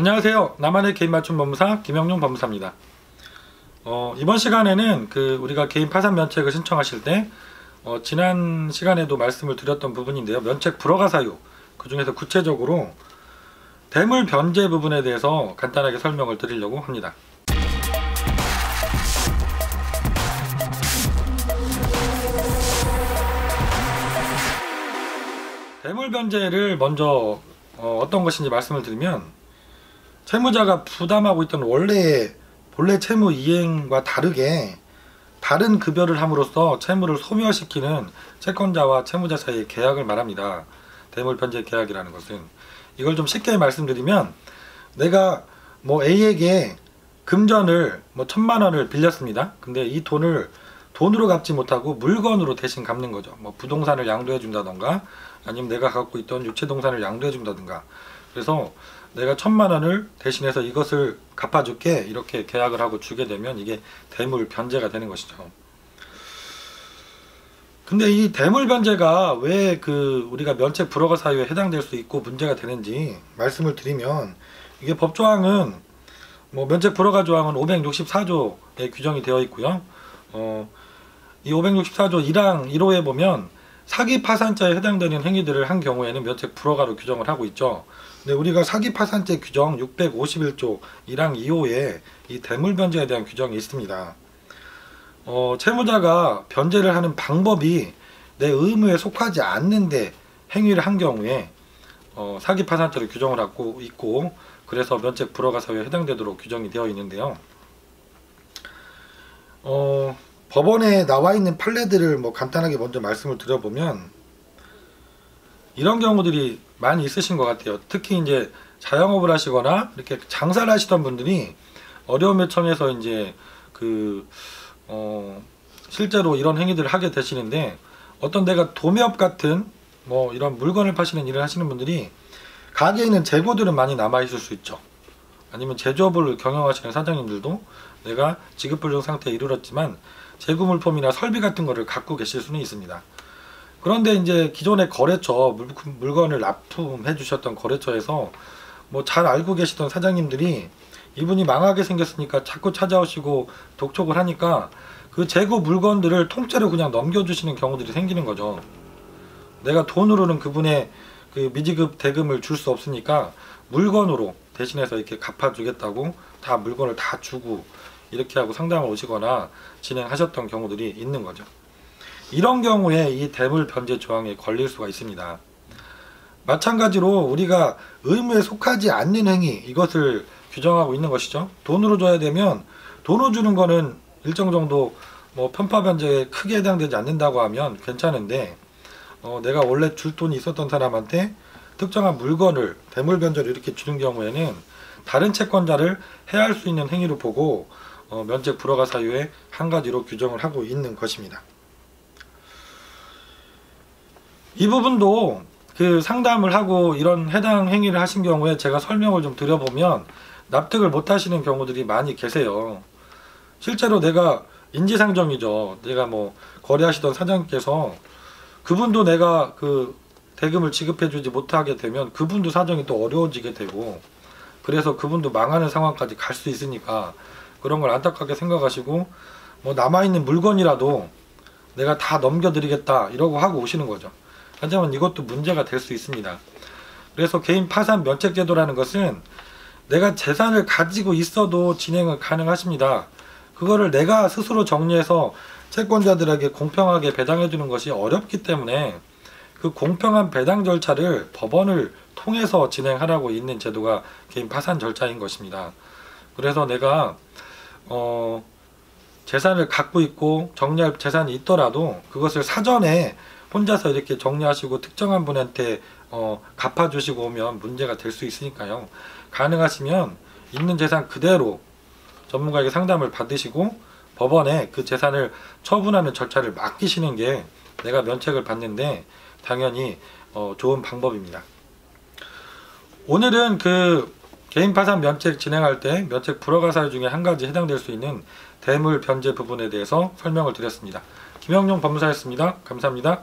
안녕하세요. 나만의 개인 맞춤 법무사 김영용 법무사입니다. 이번 시간에는 우리가 개인 파산 면책을 신청하실 때 지난 시간에도 말씀을 드렸던 부분인데요. 면책 불허가 사유, 그 중에서 구체적으로 대물 변제 부분에 대해서 간단하게 설명을 드리려고 합니다. 대물 변제를 먼저 어떤 것인지 말씀을 드리면, 채무자가 부담하고 있던 본래 채무 이행과 다르게 다른 급여를 함으로써 채무를 소멸시키는 채권자와 채무자 사이의 계약을 말합니다. 대물 변제 계약이라는 것은, 이걸 좀 쉽게 말씀드리면, 내가 A에게 금전을 1000만 원을 빌렸습니다. 근데 이 돈을 돈으로 갚지 못하고 물건으로 대신 갚는 거죠. 부동산을 양도해 준다던가, 아니면 내가 갖고 있던 유체동산을 양도해 준다든가. 그래서 내가 1000만 원을 대신해서 이것을 갚아줄게, 이렇게 계약을 하고 주게 되면 이게 대물 변제가 되는 것이죠. 근데 이 대물 변제가 왜 우리가 면책 불허가 사유에 해당될 수 있고 문제가 되는지 말씀을 드리면, 이게 법조항은 면책 불허가 조항은 564조에 규정이 되어 있고요. 이 564조 1항 1호에 보면 사기 파산자에 해당되는 행위들을 한 경우에는 면책 불허가로 규정을 하고 있죠. 근데 우리가 사기 파산죄 규정 651조 1항 2호에 이 대물 변제에 대한 규정이 있습니다. 채무자가 변제를 하는 방법이 내 의무에 속하지 않는데 행위를 한 경우에 사기 파산죄로 규정을 하고 있고, 그래서 면책 불허가 사유에 해당되도록 규정이 되어 있는데요. 법원에 나와 있는 판례들을 간단하게 먼저 말씀을 드려보면, 이런 경우들이 많이 있으신 것 같아요. 특히 이제 자영업을 하시거나 이렇게 장사를 하시던 분들이 어려움에 처해서 이제 실제로 이런 행위들을 하게 되시는데, 어떤 내가 도매업 같은 이런 물건을 파시는 일을 하시는 분들이 가게에 있는 재고들은 많이 남아 있을 수 있죠. 아니면 제조업을 경영하시는 사장님들도 내가 지급불능 상태에 이르렀지만 재고 물품이나 설비 같은 거를 갖고 계실 수는 있습니다. 그런데 이제 기존의 거래처, 물건을 납품해 주셨던 거래처에서 잘 알고 계시던 사장님들이 이분이 망하게 생겼으니까 자꾸 찾아오시고 독촉을 하니까 그 재고 물건들을 통째로 그냥 넘겨주시는 경우들이 생기는 거죠. 내가 돈으로는 그분의 미지급 대금을 줄 수 없으니까 물건으로 대신해서 이렇게 갚아주겠다고 다 물건을 다 주고 이렇게 하고 상담을 오시거나 진행하셨던 경우들이 있는 거죠. 이런 경우에 이 대물 변제 조항에 걸릴 수가 있습니다. 마찬가지로 우리가 의무에 속하지 않는 행위, 이것을 규정하고 있는 것이죠. 돈으로 줘야 되면 돈으로 주는 거는 일정 정도 편파 변제에 크게 해당되지 않는다고 하면 괜찮은데, 내가 원래 줄 돈이 있었던 사람한테 특정한 물건을 대물 변제로 이렇게 주는 경우에는 다른 채권자를 해할 수 있는 행위로 보고 면책 불허가 사유의 한 가지로 규정을 하고 있는 것입니다. 이 부분도 상담을 하고 이런 해당 행위를 하신 경우에 제가 설명을 좀 드려보면 납득을 못 하시는 경우들이 많이 계세요. 실제로 내가 인지상정이죠. 내가 거래하시던 사장님께서 그분도 내가 대금을 지급해주지 못하게 되면 그분도 사정이 또 어려워지게 되고, 그래서 그분도 망하는 상황까지 갈 수 있으니까 그런 걸 안타깝게 생각하시고 남아있는 물건이라도 내가 다 넘겨드리겠다 이러고 하고 오시는 거죠. 하지만 이것도 문제가 될 수 있습니다. 그래서 개인 파산 면책 제도라는 것은 내가 재산을 가지고 있어도 진행을 가능하십니다. 그거를 내가 스스로 정리해서 채권자들에게 공평하게 배당해 주는 것이 어렵기 때문에 그 공평한 배당 절차를 법원을 통해서 진행하라고 있는 제도가 개인 파산 절차인 것입니다. 그래서 내가 재산을 갖고 있고 정리할 재산이 있더라도 그것을 사전에 혼자서 이렇게 정리하시고 특정한 분한테 갚아주시고 오면 문제가 될 수 있으니까요. 가능하시면 있는 재산 그대로 전문가에게 상담을 받으시고 법원에 그 재산을 처분하는 절차를 맡기시는 게 내가 면책을 받는데 당연히 좋은 방법입니다. 오늘은 개인 파산 면책 진행할 때 면책 불허가 사유 중에 한 가지 해당될 수 있는 대물 변제 부분에 대해서 설명을 드렸습니다. 김영용 법무사였습니다. 감사합니다.